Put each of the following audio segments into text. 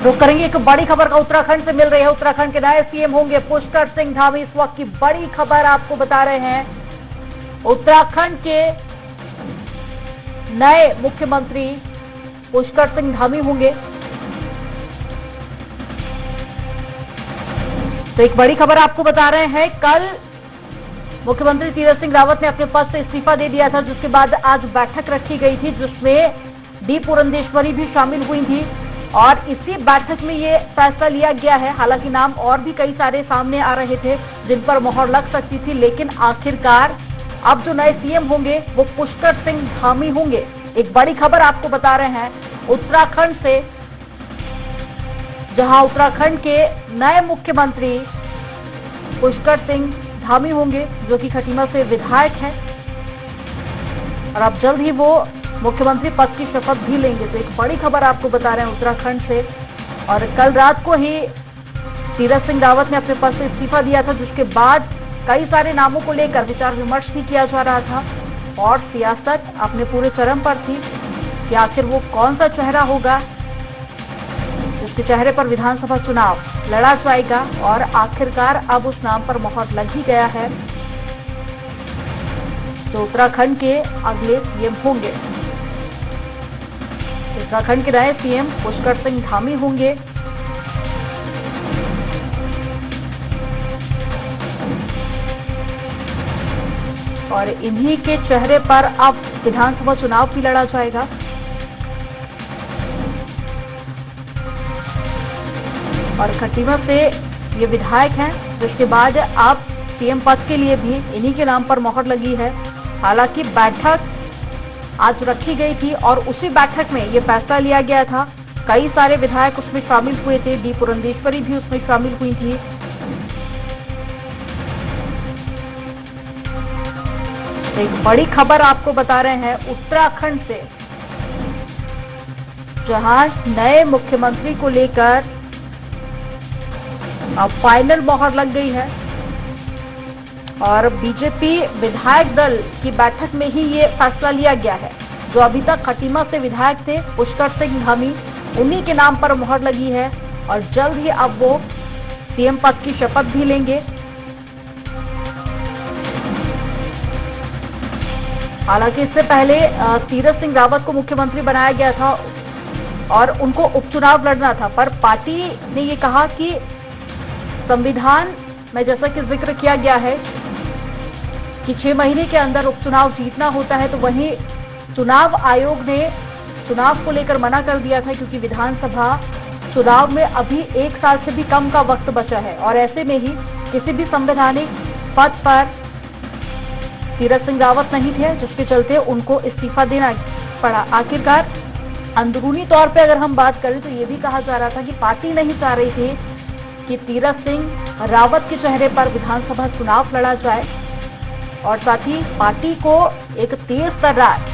रुक करेंगे एक बड़ी खबर का उत्तराखंड से मिल रही है। उत्तराखंड के नए सीएम होंगे पुष्कर सिंह धामी। इस वक्त की बड़ी खबर आपको बता रहे हैं। उत्तराखंड के नए मुख्यमंत्री पुष्कर सिंह धामी होंगे। तो एक बड़ी खबर आपको बता रहे हैं। कल मुख्यमंत्री तीरथ सिंह रावत ने अपने पद से इस्तीफा दे दिया था, जिसके बाद आज बैठक रखी गई थी, जिसमें डी पुरंदेश्वरी भी शामिल हुई थी और इसी बैठक में ये फैसला लिया गया है। हालांकि नाम और भी कई सारे सामने आ रहे थे जिन पर मोहर लग सकती थी, लेकिन आखिरकार अब जो नए सीएम होंगे वो पुष्कर सिंह धामी होंगे। एक बड़ी खबर आपको बता रहे हैं उत्तराखंड से, जहां उत्तराखंड के नए मुख्यमंत्री पुष्कर सिंह धामी होंगे, जो कि खटीमा से विधायक हैं और अब जल्द ही वो मुख्यमंत्री पद की शपथ भी लेंगे। तो एक बड़ी खबर आपको बता रहे हैं उत्तराखंड से। और कल रात को ही तीरथ सिंह रावत ने अपने पद से इस्तीफा दिया था, जिसके बाद कई सारे नामों को लेकर विचार विमर्श भी किया जा रहा था और सियासत अपने पूरे चरम पर थी कि आखिर वो कौन सा चेहरा होगा जिसके चेहरे पर विधानसभा चुनाव लड़ा जाएगा। और आखिरकार अब उस नाम पर मोहर लग ही गया है, जो उत्तराखंड के अगले सीएम होंगे। उत्तराखंड के नए सीएम पुष्कर सिंह धामी होंगे। और इन्हीं के चेहरे पर अब विधानसभा चुनाव भी लड़ा जाएगा। और खटीमा से ये विधायक हैं, जिसके बाद अब सीएम पद के लिए भी इन्हीं के नाम पर मोहर लगी है। हालांकि बैठक आज रखी गई थी और उसी बैठक में ये फैसला लिया गया था। कई सारे विधायक उसमें शामिल हुए थे, डी पुरंदेश्वरी भी उसमें शामिल हुई थी। एक बड़ी खबर आपको बता रहे हैं उत्तराखंड से, जहां नए मुख्यमंत्री को लेकर अब फाइनल मोहर लग गई है। और बीजेपी विधायक दल की बैठक में ही ये फैसला लिया गया है। जो अभी तक खटीमा से विधायक थे पुष्कर सिंह धामी, उन्हीं के नाम पर मोहर लगी है और जल्द ही अब वो सीएम पद की शपथ भी लेंगे। हालांकि इससे पहले तीरथ सिंह रावत को मुख्यमंत्री बनाया गया था और उनको उपचुनाव लड़ना था, पर पार्टी ने ये कहा कि संविधान में जैसा कि जिक्र किया गया है कि 6 महीने के अंदर उपचुनाव जीतना होता है, तो वहीं चुनाव आयोग ने चुनाव को लेकर मना कर दिया था, क्योंकि विधानसभा चुनाव में अभी 1 साल से भी कम का वक्त बचा है और ऐसे में ही किसी भी संवैधानिक पद पर तीरथ सिंह रावत नहीं थे, जिसके चलते उनको इस्तीफा देना पड़ा। आखिरकार अंदरूनी तौर पे अगर हम बात करें तो ये भी कहा जा रहा था कि पार्टी नहीं चाह रही थी कि तीरथ सिंह रावत के चेहरे पर विधानसभा चुनाव लड़ा जाए और साथ ही पार्टी को एक तेज तर्रार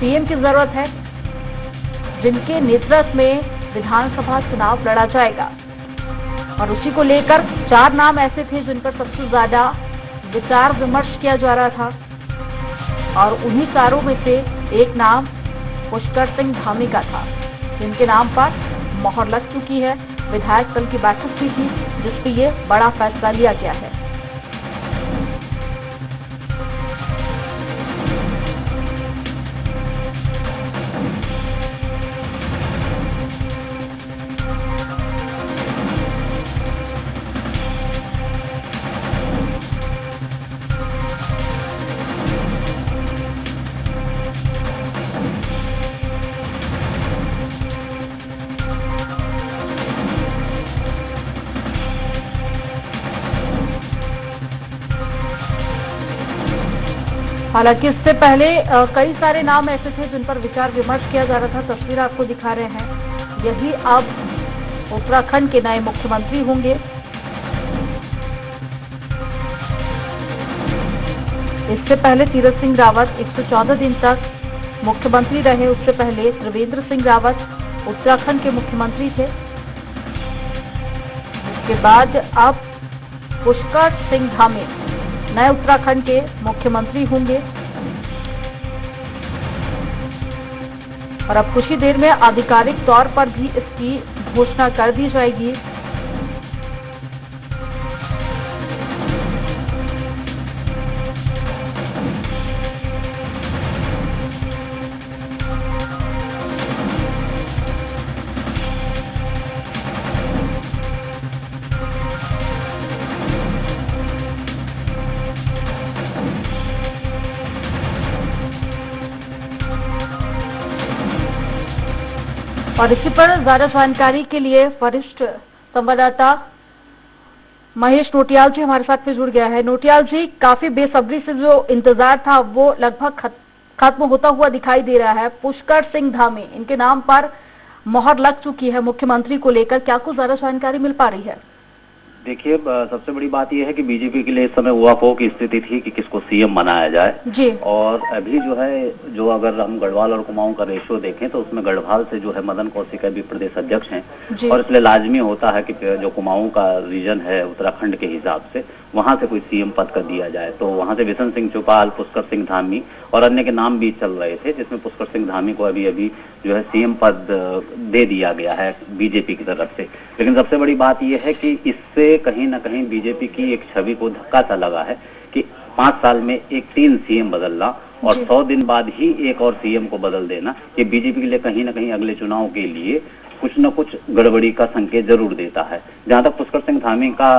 सीएम की जरूरत है, जिनके नेतृत्व में विधानसभा चुनाव लड़ा जाएगा। और उसी को लेकर 4 नाम ऐसे थे जिन पर सबसे ज्यादा विचार विमर्श किया जा रहा था और उन्हीं चारों में से एक नाम पुष्कर सिंह धामी का था, जिनके नाम पर मोहर लग चुकी है। विधायक दल की बैठक भी थी जिसपे ये बड़ा फैसला लिया गया है। हालांकि इससे पहले कई सारे नाम ऐसे थे जिन पर विचार विमर्श किया जा रहा था। तस्वीर आपको दिखा रहे हैं, यही अब उत्तराखंड के नए मुख्यमंत्री होंगे। इससे पहले तीरथ सिंह रावत 114 दिन तक मुख्यमंत्री रहे। उससे पहले त्रिवेंद्र सिंह रावत उत्तराखंड के मुख्यमंत्री थे। इसके बाद अब पुष्कर सिंह धामी नए उत्तराखंड के मुख्यमंत्री होंगे। और अब कुछ ही देर में आधिकारिक तौर पर भी इसकी घोषणा कर दी जाएगी। और इसी पर ज्यादा जानकारी के लिए वरिष्ठ संवाददाता महेश नोटियाल जी हमारे साथ में जुड़ गया है। नोटियाल जी, काफी बेसब्री से जो इंतजार था वो लगभग खत्म होता हुआ दिखाई दे रहा है। पुष्कर सिंह धामी, इनके नाम पर मोहर लग चुकी है मुख्यमंत्री को लेकर, क्या कुछ ज्यादा जानकारी मिल पा रही है? देखिए, सबसे बड़ी बात यह है कि बीजेपी के लिए इस समय उहापोह की स्थिति थी कि किसको सीएम बनाया जाए जी। और अभी जो अगर हम गढ़वाल और कुमाऊं का रेशो देखें तो उसमें गढ़वाल से जो है मदन कौशिक अभी प्रदेश अध्यक्ष हैं और इसलिए लाजमी होता है कि जो कुमाऊं का रीजन है उत्तराखंड के हिसाब से वहां से कोई सीएम पद का दिया जाए। तो वहां से बिशन सिंह चौपाल, पुष्कर सिंह धामी और अन्य के नाम भी चल रहे थे, जिसमें पुष्कर सिंह धामी को अभी जो है सीएम पद दे दिया गया है बीजेपी की तरफ से। लेकिन सबसे बड़ी बात यह है कि इससे कहीं ना कहीं बीजेपी की एक छवि को धक्का सा लगा है कि 5 साल में 3 सीएम बदलना और 100 दिन बाद ही एक और सीएम को बदल देना, ये बीजेपी के लिए कहीं ना कहीं अगले चुनाव के लिए कुछ न कुछ गड़बड़ी का संकेत जरूर देता है। जहां तक पुष्कर सिंह धामी का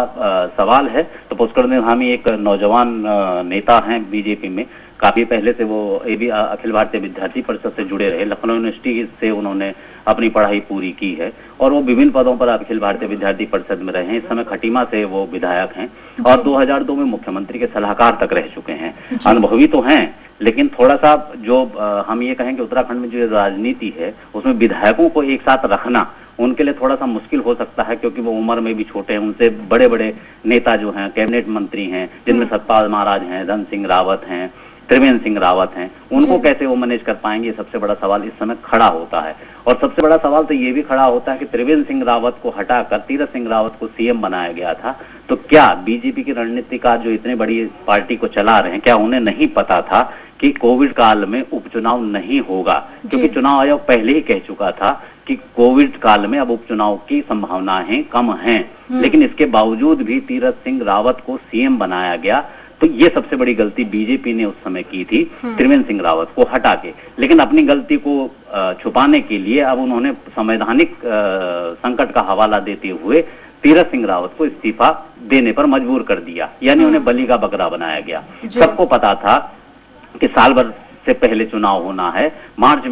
सवाल है तो पुष्कर सिंह धामी एक नौजवान नेता हैं बीजेपी में। काफी पहले से वो अखिल भारतीय विद्यार्थी परिषद से जुड़े रहे, लखनऊ यूनिवर्सिटी से उन्होंने अपनी पढ़ाई पूरी की है और वो विभिन्न पदों पर अखिल भारतीय विद्यार्थी परिषद में रहे हैं। इस समय खटीमा से वो विधायक हैं और 2002 में मुख्यमंत्री के सलाहकार तक रह चुके हैं। अनुभवी तो हैं, लेकिन थोड़ा सा जो हम ये कहें कि उत्तराखंड में जो राजनीति है उसमें विधायकों को एक साथ रखना उनके लिए थोड़ा सा मुश्किल हो सकता है, क्योंकि वो उम्र में भी छोटे हैं। उनसे बड़े बड़े नेता जो हैं, कैबिनेट मंत्री हैं, जिनमें सतपाल महाराज हैं, धन सिंह रावत हैं, त्रिवेंद्र सिंह रावत हैं, उनको कैसे वो मैनेज कर पाएंगे, ये सबसे बड़ा सवाल इस समय खड़ा होता है। और सबसे बड़ा सवाल तो ये भी खड़ा होता है कि त्रिवेंद्र सिंह रावत को हटाकर तीरथ सिंह रावत को सीएम बनाया गया था, तो क्या बीजेपी की रणनीतिकार जो इतनी बड़ी पार्टी को चला रहे हैं, क्या उन्हें नहीं पता था कि कोविड काल में उपचुनाव नहीं होगा? क्योंकि चुनाव आयोग पहले ही कह चुका था कि कोविड काल में अब उपचुनाव की संभावनाएं कम हैं, लेकिन इसके बावजूद भी तीरथ सिंह रावत को सीएम बनाया गया। तो ये सबसे बड़ी गलती बीजेपी ने उस समय की थी, त्रिवेंद्र सिंह रावत को हटा के। लेकिन अपनी गलती को छुपाने के लिए अब उन्होंने संवैधानिक संकट का हवाला देते हुए तीरथ सिंह रावत को इस्तीफा देने पर मजबूर कर दिया, यानी उन्हें बलि का बकरा बनाया गया। सबको पता था कि साल भर से पहले चुनाव होना है, मार्च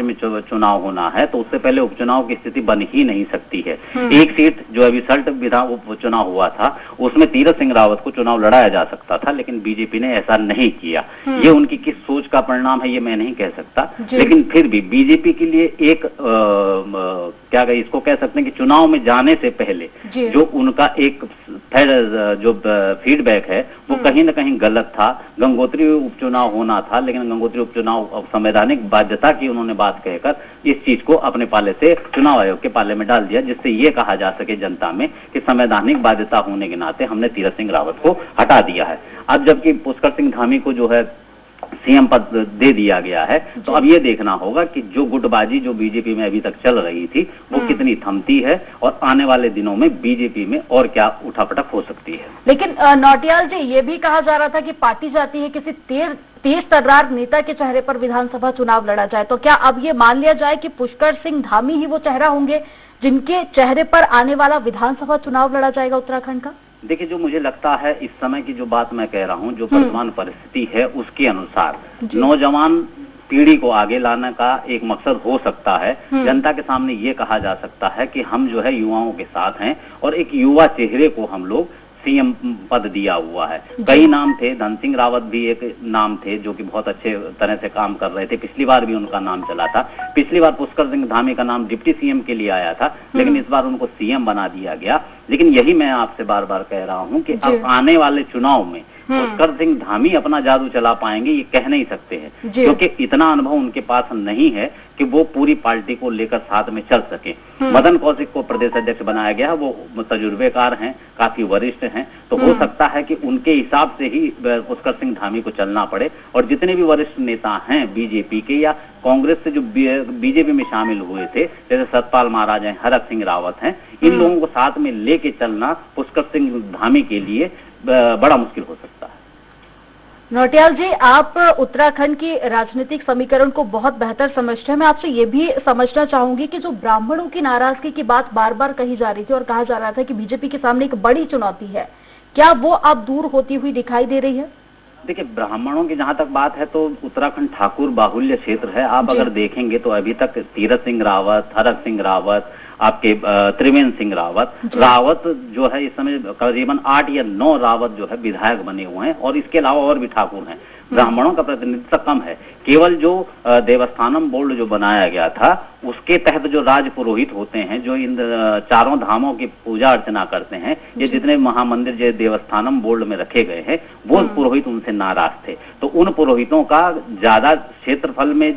में चुनाव होना है, तो उससे पहले उपचुनाव की स्थिति बन ही नहीं सकती है। एक सीट जो अभी सल्ट विधान उपचुनाव हुआ था उसमें तीरथ सिंह रावत को चुनाव लड़ाया जा सकता था, लेकिन बीजेपी ने ऐसा नहीं किया। ये उनकी किस सोच का परिणाम है ये मैं नहीं कह सकता, लेकिन फिर भी बीजेपी के लिए एक इसको कह सकते हैं कि चुनाव में जाने से पहले जो उनका एक जो फीडबैक है वो कहीं ना कहीं गलत था। गंगोत्री उपचुनाव होना था, लेकिन गंगोत्री उपचुनाव संवैधानिक बाध्यता की उन्होंने बात कहकर इस चीज को अपने पाले से चुनाव आयोग के पाले में डाल दिया, जिससे ये कहा जा सके जनता में कि संवैधानिक बाध्यता होने के नाते हमने तीरथ सिंह रावत को हटा दिया है। अब जबकि पुष्कर सिंह धामी को जो है सीएम पद दे दिया गया है, तो अब ये देखना होगा कि जो गुटबाजी जो बीजेपी में अभी तक चल रही थी वो कितनी थमती है और आने वाले दिनों में बीजेपी में और क्या उठापटक हो सकती है। लेकिन नौटियाल जी, ये भी कहा जा रहा था कि पार्टी चाहती है किसी तेज तर्रार नेता के चेहरे पर विधानसभा चुनाव लड़ा जाए, तो क्या अब ये मान लिया जाए कि पुष्कर सिंह धामी ही वो चेहरा होंगे जिनके चेहरे पर आने वाला विधानसभा चुनाव लड़ा जाएगा उत्तराखंड का? देखिए, जो मुझे लगता है इस समय की जो बात मैं कह रहा हूं, जो वर्तमान परिस्थिति है उसके अनुसार नौजवान पीढ़ी को आगे लाने का एक मकसद हो सकता है। जनता के सामने ये कहा जा सकता है कि हम जो है युवाओं के साथ हैं और एक युवा चेहरे को हम लोग सीएम पद दिया हुआ है। कई नाम थे, धन सिंह रावत भी एक नाम थे जो कि बहुत अच्छे तरह से काम कर रहे थे, पिछली बार भी उनका नाम चला था। पिछली बार पुष्कर सिंह धामी का नाम डिप्टी सीएम के लिए आया था, लेकिन इस बार उनको सीएम बना दिया गया। लेकिन यही मैं आपसे बार बार कह रहा हूं कि अब आने वाले चुनाव में पुष्कर सिंह धामी अपना जादू चला पाएंगे ये कह नहीं सकते हैं, क्योंकि इतना अनुभव उनके पास नहीं है कि वो पूरी पार्टी को लेकर साथ में चल सके। मदन कौशिक को प्रदेश अध्यक्ष बनाया गया, वो तजुर्बेकार हैं, काफी वरिष्ठ हैं, तो हो सकता है कि उनके हिसाब से ही पुष्कर सिंह धामी को चलना पड़े। और जितने भी वरिष्ठ नेता हैं बीजेपी के या कांग्रेस से जो बीजेपी में शामिल हुए थे, जैसे सतपाल महाराज हैं, हरक सिंह रावत हैं, इन लोगों को साथ में लेके चलना पुष्कर सिंह धामी के लिए बड़ा मुश्किल हो सकता है। नौटियाल जी, आप उत्तराखंड की राजनीतिक समीकरण को बहुत बेहतर समझते हैं। मैं आपसे ये भी समझना चाहूंगी कि जो ब्राह्मणों की नाराजगी की बात बार बार कही जा रही थी और कहा जा रहा था कि बीजेपी के सामने एक बड़ी चुनौती है, क्या वो अब दूर होती हुई दिखाई दे रही है? देखिए, ब्राह्मणों की जहां तक बात है तो उत्तराखंड ठाकुर बाहुल्य क्षेत्र है। आप अगर देखेंगे तो अभी तक तीरथ सिंह रावत, हरक सिंह रावत, आपके त्रिवेंद्र सिंह रावत जो है इस समय करीबन 8 या 9 रावत जो है विधायक बने हुए हैं, और इसके अलावा और भी ठाकुर हैं। ब्राह्मणों का प्रतिनिधित्व कम है। केवल जो देवस्थानम बोर्ड जो बनाया गया था उसके तहत जो राज पुरोहित होते हैं, जो इन चारों धामों की पूजा अर्चना करते हैं, ये जितने महामंदिर जो देवस्थानम बोर्ड में रखे गए हैं, वो पुरोहित उनसे नाराज थे। तो उन पुरोहितों का ज्यादा क्षेत्रफल में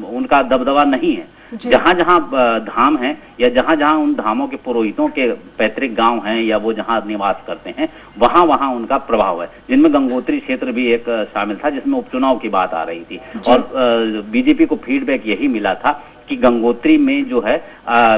उनका दबदबा नहीं है। जहां जहां धाम है या जहां जहां उन धामों के पुरोहितों के पैतृक गांव हैं या वो जहां निवास करते हैं, वहां वहां उनका प्रभाव है, जिनमें गंगोत्री क्षेत्र भी एक शामिल था, जिसमें उपचुनाव की बात आ रही थी। और बीजेपी को फीडबैक यही मिला था कि गंगोत्री में जो है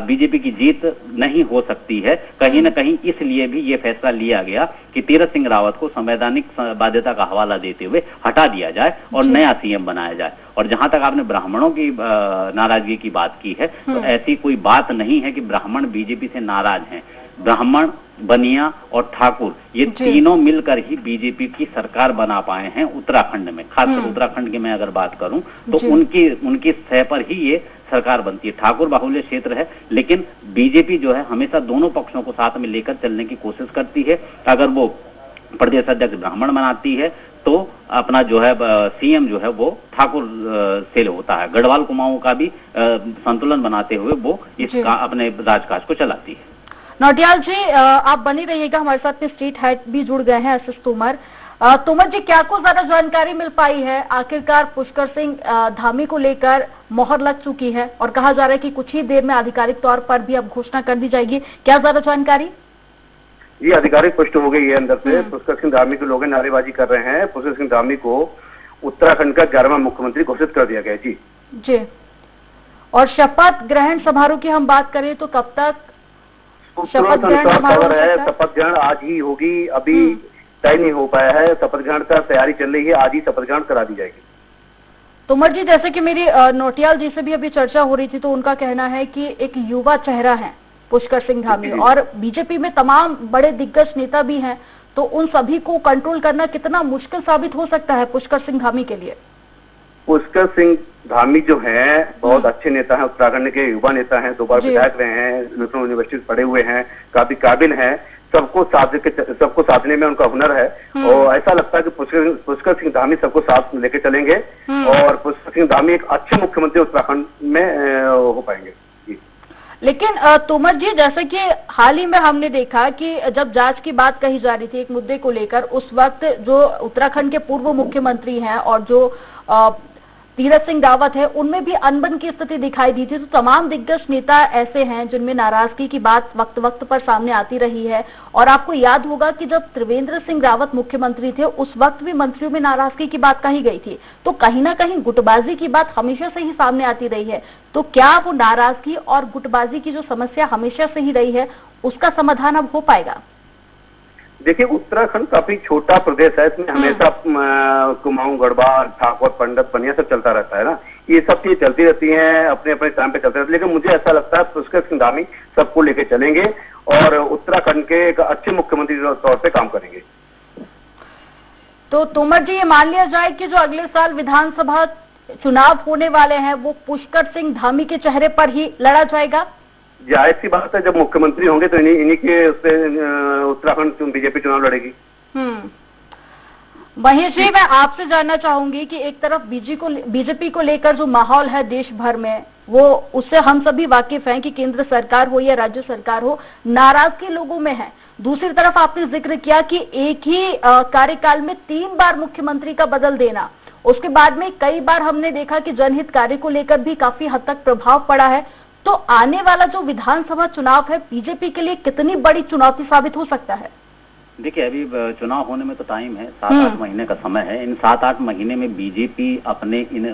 बीजेपी की जीत नहीं हो सकती है। कहीं न कहीं इसलिए भी ये फैसला लिया गया कि तीरथ सिंह रावत को संवैधानिक बाध्यता का हवाला देते हुए हटा दिया जाए और नया सीएम बनाया जाए। और जहां तक आपने ब्राह्मणों की नाराजगी की बात की है, तो ऐसी कोई बात नहीं है कि ब्राह्मण बीजेपी से नाराज हैं। ब्राह्मण, बनिया और ठाकुर, ये तीनों मिलकर ही बीजेपी की सरकार बना पाए हैं उत्तराखंड में। खासकर उत्तराखंड की मैं अगर बात करूं तो उनकी सह पर ही ये सरकार बनती है। ठाकुर बाहुल्य क्षेत्र है, लेकिन बीजेपी जो है हमेशा दोनों पक्षों को साथ में लेकर चलने की कोशिश करती है। अगर वो प्रदेश अध्यक्ष ब्राह्मण बनाती है तो अपना जो है सीएम जो है वो ठाकुर से होता है। गढ़वाल कुमाऊं का भी संतुलन बनाते हुए वो अपने राजकाज को चलाती है। नौटियाल जी, आप बनी रहिएगा, हमारे साथ में स्टेट हेड भी जुड़ गए हैं, एसएस तोमर। तोमर जी, क्या कुछ ज्यादा जानकारी मिल पाई है? आखिरकार पुष्कर सिंह धामी को लेकर मोहर लग चुकी है और कहा जा रहा है कि कुछ ही देर में आधिकारिक तौर पर भी अब घोषणा कर दी जाएगी, क्या ज्यादा जानकारी? ये आधिकारिक पुष्टि हो गई है अंदर से। पुष्कर सिंह धामी के लोग नारेबाजी कर रहे हैं। पुष्कर सिंह धामी को उत्तराखंड का 11वां मुख्यमंत्री घोषित कर दिया गया। जी। और शपथ ग्रहण समारोह की हम बात करें तो कब तक शपथ ग्रहण समारोह है? शपथ ग्रहण आज ही होगी, अभी तय नहीं हो पाया है। शपथ ग्रहण का तैयारी चल रही है, आज ही शपथ ग्रहण करा दी जाएगी। तोमर जी, जैसे कि मेरी नौटियाल जी से भी अभी चर्चा हो रही थी, तो उनका कहना है कि एक युवा चेहरा है पुष्कर सिंह धामी, और बीजेपी में तमाम बड़े दिग्गज नेता भी हैं, तो उन सभी को कंट्रोल करना कितना मुश्किल साबित हो सकता है पुष्कर सिंह धामी के लिए? पुष्कर सिंह धामी जो हैं बहुत अच्छे नेता हैं, उत्तराखंड के युवा नेता हैं, 2 बार विधायक रहे हैं, लखनऊ यूनिवर्सिटी पढ़े हुए हैं, काफी काबिल हैं, सबको साधने में उनका हुनर है। और ऐसा लगता है कि पुष्कर सिंह धामी सबको साथ लेके चलेंगे और पुष्कर सिंह धामी एक अच्छे मुख्यमंत्री उत्तराखंड में हो पाएंगे। लेकिन तोमर जी, जैसे कि हाल ही में हमने देखा कि जब जांच की बात कही जा रही थी एक मुद्दे को लेकर, उस वक्त जो उत्तराखंड के पूर्व मुख्यमंत्री हैं और जो तीरथ सिंह रावत है, उनमें भी अनबन की स्थिति दिखाई दी थी। तो तमाम दिग्गज नेता ऐसे हैं जिनमें नाराजगी की बात वक्त वक्त पर सामने आती रही है। और आपको याद होगा कि जब त्रिवेंद्र सिंह रावत मुख्यमंत्री थे, उस वक्त भी मंत्रियों में नाराजगी की बात कही गई थी। तो कहीं ना कहीं गुटबाजी की बात हमेशा से ही सामने आती रही है। तो क्या वो नाराजगी और गुटबाजी की जो समस्या हमेशा से ही रही है, उसका समाधान अब हो पाएगा? देखिए, उत्तराखंड काफी छोटा प्रदेश है, इसमें हमेशा कुमाऊं, गढ़वाल, ठाकुर, पंडित, बनिया सब चलता रहता है ना। ये सब चीजें चलती रहती हैं, अपने अपने टाइम पे चलते रहते हैं। लेकिन मुझे ऐसा लगता है पुष्कर सिंह धामी सबको लेके चलेंगे और उत्तराखंड के एक अच्छे मुख्यमंत्री के तौर पे काम करेंगे। तो तोमर जी, ये मान लिया जाए कि जो अगले साल विधानसभा चुनाव होने वाले हैं वो पुष्कर सिंह धामी के चेहरे पर ही लड़ा जाएगा? जाहिर सी बात है, जब मुख्यमंत्री होंगे तो इन्हीं के उससे उत्तराखंड बीजेपी चुनाव लड़ेगी। महेश जी, मैं आपसे जानना चाहूंगी कि एक तरफ बीजेपी को लेकर जो माहौल है देश भर में, वो उससे हम सभी वाकिफ हैं कि केंद्र सरकार हो या राज्य सरकार हो, नाराजगी लोगों में है। दूसरी तरफ आपने जिक्र किया कि एक ही कार्यकाल में 3 बार मुख्यमंत्री का बदल देना, उसके बाद में कई बार हमने देखा कि जनहित कार्य को लेकर भी काफी हद तक प्रभाव पड़ा है। तो आने वाला जो विधानसभा चुनाव है बीजेपी के लिए कितनी बड़ी चुनौती साबित हो सकता है? देखिए, अभी चुनाव होने में तो टाइम है, 7-8 महीने का समय है। इन 7-8 महीने में बीजेपी अपने इन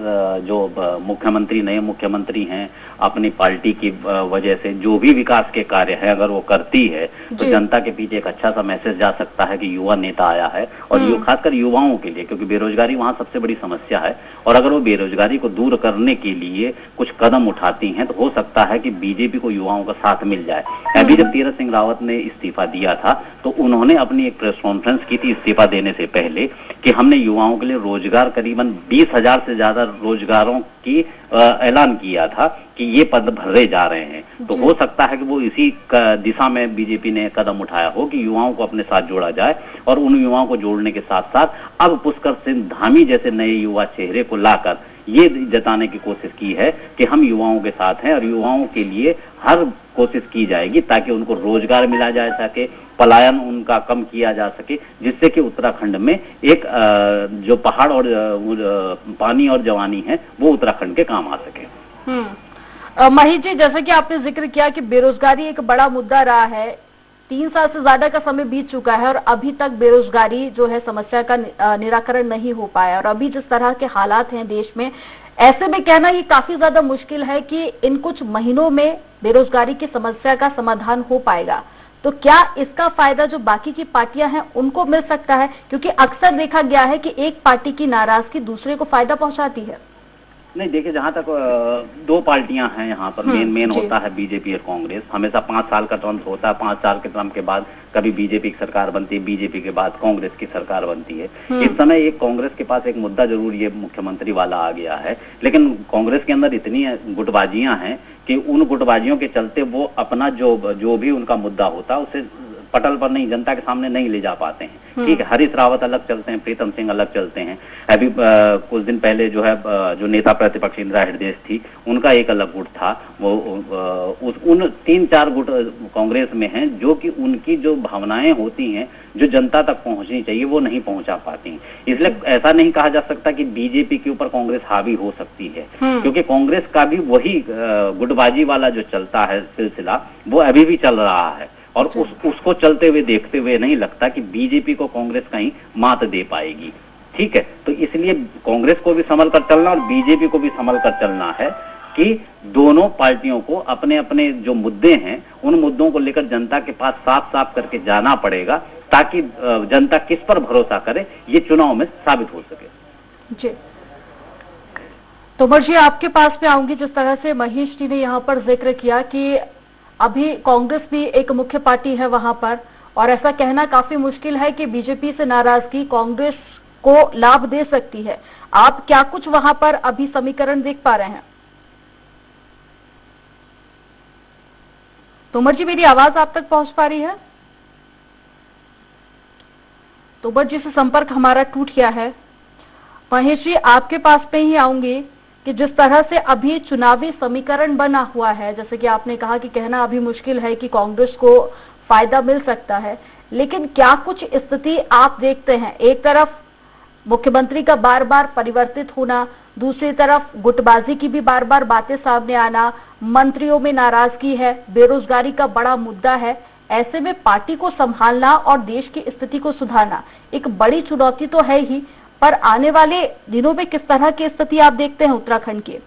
जो मुख्यमंत्री, नए मुख्यमंत्री हैं, अपनी पार्टी की वजह से जो भी विकास के कार्य है अगर वो करती है तो जनता के पीछे एक अच्छा सा मैसेज जा सकता है कि युवा नेता आया है। और खासकर युवाओं के लिए, क्योंकि बेरोजगारी वहां सबसे बड़ी समस्या है, और अगर वो बेरोजगारी को दूर करने के लिए कुछ कदम उठाती हैं तो हो सकता है कि बीजेपी को युवाओं का साथ मिल जाए। अभी जब तीरथ सिंह रावत ने इस्तीफा दिया था तो उन्होंने अपनी एक प्रेस कॉन्फ्रेंस की थी इस्तीफा देने से पहले कि हमने युवाओं के लिए रोजगार करीबन 20,000 से ज्यादा रोजगारों की ऐलान किया था कि ये पद भरे जा रहे हैं। तो हो सकता है कि वो इसी दिशा में बीजेपी ने कदम उठाया हो कि युवाओं को अपने साथ जोड़ा जाए, और उन युवाओं को जोड़ने के साथ साथ अब पुष्कर सिंह धामी जैसे नए युवा चेहरे को लाकर ये जताने की कोशिश की है कि हम युवाओं के साथ हैं और युवाओं के लिए हर कोशिश की जाएगी ताकि उनको रोजगार मिला जा सके, पलायन उनका कम किया जा सके, जिससे कि उत्तराखंड में एक जो पहाड़ और पानी और जवानी है वो उत्तराखंड के काम आ सके। महेश जी, जैसे कि आपने जिक्र किया कि बेरोजगारी एक बड़ा मुद्दा रहा है, 3 साल से ज्यादा का समय बीत चुका है और अभी तक बेरोजगारी जो है समस्या का निराकरण नहीं हो पाया, और अभी जिस तरह के हालात हैं देश में, ऐसे में कहना ये काफी ज्यादा मुश्किल है कि इन कुछ महीनों में बेरोजगारी की समस्या का समाधान हो पाएगा। तो क्या इसका फायदा जो बाकी की पार्टियां हैं उनको मिल सकता है? क्योंकि अक्सर देखा गया है कि एक पार्टी की नाराजगी दूसरे को फायदा पहुंचाती है। नहीं, देखिए, जहां तक 2 पार्टियां हैं यहाँ पर, मेन होता है बीजेपी और कांग्रेस। हमेशा 5 साल का टर्म होता है, 5 साल के टर्म के बाद कभी बीजेपी की सरकार बनती है, बीजेपी के बाद कांग्रेस की सरकार बनती है। इस समय एक कांग्रेस के पास एक मुद्दा जरूर ये मुख्यमंत्री वाला आ गया है, लेकिन कांग्रेस के अंदर इतनी गुटबाजियां हैं कि उन गुटबाजियों के चलते वो अपना जो भी उनका मुद्दा होता है उसे पटल पर नहीं, जनता के सामने नहीं ले जा पाते हैं। ठीक है, हरीश रावत अलग चलते हैं, प्रीतम सिंह अलग चलते हैं। अभी कुछ दिन पहले जो है जो नेता प्रतिपक्ष इंदिरा हृदय थी, उनका एक अलग गुट था। वो उन 3-4 गुट कांग्रेस में हैं जो कि उनकी जो भावनाएं होती हैं जो जनता तक पहुंचनी चाहिए वो नहीं पहुंचा पाती। इसलिए ऐसा नहीं कहा जा सकता कि बीजेपी के ऊपर कांग्रेस हावी हो सकती है, क्योंकि कांग्रेस का भी वही गुटबाजी वाला जो चलता है सिलसिला वो अभी भी चल रहा है, और उसको चलते हुए देखते हुए नहीं लगता कि बीजेपी को कांग्रेस कहीं मात दे पाएगी। ठीक है, तो इसलिए कांग्रेस को भी संभल कर चलना और बीजेपी को भी संभल कर चलना है कि दोनों पार्टियों को अपने अपने जो मुद्दे हैं उन मुद्दों को लेकर जनता के पास साफ साफ करके जाना पड़ेगा, ताकि जनता किस पर भरोसा करे ये चुनाव में साबित हो सके। जी, तोमर जी, आपके पास में आऊंगी। जिस तरह से महेश जी ने यहाँ पर जिक्र किया कि अभी कांग्रेस भी एक मुख्य पार्टी है वहां पर, और ऐसा कहना काफी मुश्किल है कि बीजेपी से नाराजगी कांग्रेस को लाभ दे सकती है। आप क्या कुछ वहां पर अभी समीकरण देख पा रहे हैं? तोमर जी, मेरी आवाज आप तक पहुंच पा रही है? तोमर जी से संपर्क हमारा टूट गया है। महेश जी, आपके पास में ही आऊंगी कि जिस तरह से अभी चुनावी समीकरण बना हुआ है, जैसे कि आपने कहा कि कहना अभी मुश्किल है कि कांग्रेस को फायदा मिल सकता है, लेकिन क्या कुछ स्थिति आप देखते हैं? एक तरफ मुख्यमंत्री का बार बार परिवर्तित होना, दूसरी तरफ गुटबाजी की भी बार बार बातें सामने आना, मंत्रियों में नाराजगी है, बेरोजगारी का बड़ा मुद्दा है। ऐसे में पार्टी को संभालना और देश की स्थिति को सुधारना एक बड़ी चुनौती तो है ही, पर आने वाले दिनों में किस तरह की स्थिति आप देखते हैं उत्तराखंड की?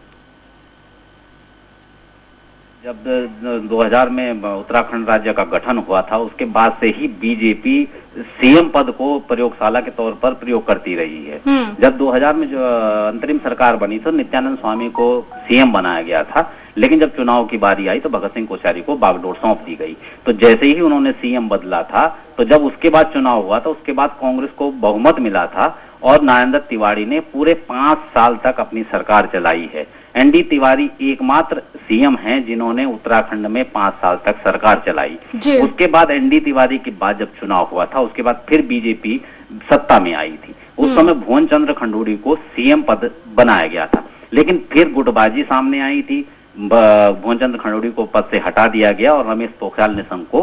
जब 2000 में उत्तराखंड राज्य का गठन हुआ था उसके बाद से ही बीजेपी सीएम पद को प्रयोगशाला के तौर पर प्रयोग करती रही है। जब 2000 में जो अंतरिम सरकार बनी तो नित्यानंद स्वामी को सीएम बनाया गया था, लेकिन जब चुनाव की बारी आई तो भगत सिंह कोश्यारी को बागडोर सौंप दी गई। तो जैसे ही उन्होंने सीएम बदला था तो जब उसके बाद चुनाव हुआ था उसके बाद कांग्रेस को बहुमत मिला था और नारायण तिवारी ने पूरे 5 साल तक अपनी सरकार चलाई है। एनडी तिवारी एकमात्र सीएम हैं जिन्होंने उत्तराखंड में 5 साल तक सरकार चलाई। उसके बाद एनडी तिवारी के बाद जब चुनाव हुआ था उसके बाद फिर बीजेपी सत्ता में आई थी। उस समय भुवन चंद्र खंडूड़ी को सीएम पद बनाया गया था, लेकिन फिर गुटबाजी सामने आई थी। भुवन चंद्र खंडूड़ी को पद से हटा दिया गया और रमेश पोखरियाल निशंक को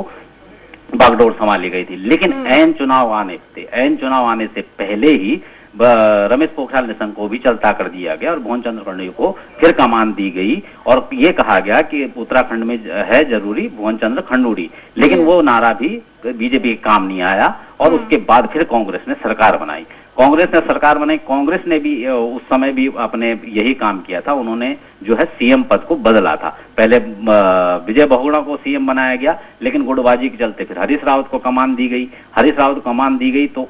बागडोर संभाली गई थी। लेकिन ऐन चुनाव आने से पहले ही रमेश पोखरियाल निशंक को भी चलता कर दिया गया और भुवन चंद्र खंडूड़ी को फिर कमान दी गई और ये कहा गया कि उत्तराखंड में है जरूरी भुवन चंद्र खंडूड़ी, लेकिन वो नारा भी बीजेपी के काम नहीं आया और उसके बाद फिर कांग्रेस ने सरकार बनाई। कांग्रेस ने भी उस समय भी अपने यही काम किया था, उन्होंने जो है सीएम पद को बदला था। पहले विजय बहुगुणा को सीएम बनाया गया, लेकिन गुटबाजी के चलते फिर हरीश रावत को कमान दी गई। तो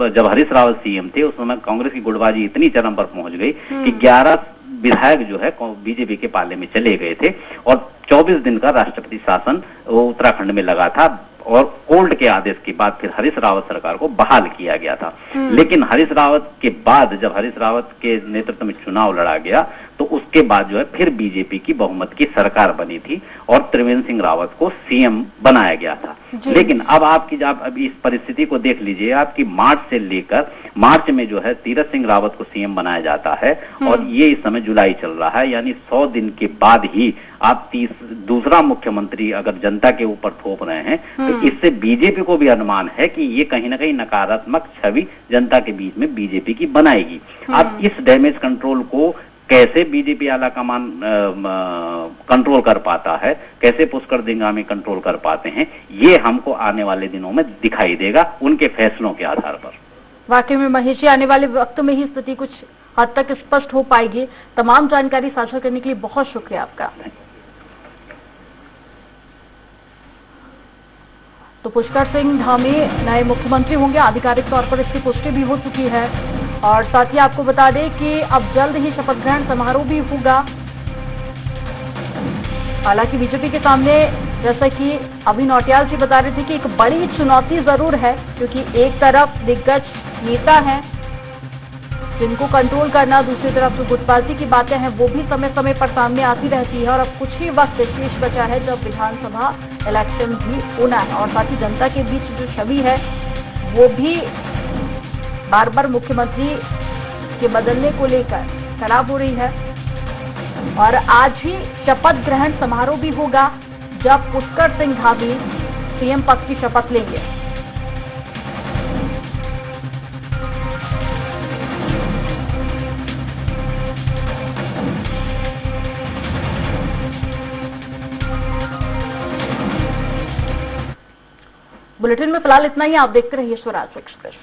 जब हरीश रावत सीएम थे उस समय कांग्रेस की गुटबाजी इतनी चरम पर पहुंच गई कि 11 विधायक जो है बीजेपी के पाले में चले गए थे और 24 दिन का राष्ट्रपति शासन उत्तराखंड में लगा था और कोर्ट के आदेश के बाद फिर हरीश रावत सरकार को बहाल किया गया था। लेकिन हरीश रावत के बाद जब हरीश रावत के नेतृत्व में चुनाव लड़ा गया तो उसके बाद जो है फिर बीजेपी की बहुमत की सरकार बनी थी और त्रिवेंद्र सिंह रावत को सीएम बनाया गया था। लेकिन अब इस परिस्थिति को देख लीजिए, आपकी मार्च में जो है तीरथ सिंह रावत को सीएम बनाया जाता है और ये इस समय जुलाई चल रहा है, यानी 100 दिन के बाद ही आप दूसरा मुख्यमंत्री अगर जनता के ऊपर थोप रहे हैं तो इससे बीजेपी को भी अनुमान है कि ये कहीं ना कहीं नकारात्मक छवि जनता के बीच में बीजेपी की बनाएगी। अब इस डैमेज कंट्रोल को कैसे बीजेपी आला कमान कंट्रोल कर पाता है, कैसे पुष्कर दिंगामी कंट्रोल कर पाते हैं, ये हमको आने वाले दिनों में दिखाई देगा उनके फैसलों के आधार पर। वाकई में महेश जी, आने वाले वक्त में ही स्थिति कुछ हद तक स्पष्ट हो पाएगी। तमाम जानकारी साझा करने के लिए बहुत शुक्रिया आपका। तो पुष्कर सिंह धामी नए मुख्यमंत्री होंगे, आधिकारिक तौर पर इसकी पुष्टि भी हो चुकी है और साथ ही आपको बता दें कि अब जल्द ही शपथ ग्रहण समारोह भी होगा। हालांकि बीजेपी के सामने, जैसा कि अभी नौटियाल जी बता रहे थे, कि एक बड़ी चुनौती जरूर है, क्योंकि एक तरफ दिग्गज नेता हैं जिनको कंट्रोल करना, दूसरी तरफ जो गुटबाजी की बातें हैं वो भी समय समय पर सामने आती रहती है और अब कुछ ही वक्त शेष बचा है जब विधानसभा इलेक्शन भी होना है और साथ ही जनता के बीच जो छवि है वो भी बार बार मुख्यमंत्री के बदलने को लेकर खराब हो रही है। और आज ही शपथ ग्रहण समारोह भी होगा जब पुष्कर सिंह धामी सीएम पद की शपथ लेंगे। बुलेटिन में फिलहाल इतना ही। आप देखते रहिए स्वराज एक्सप्रेस।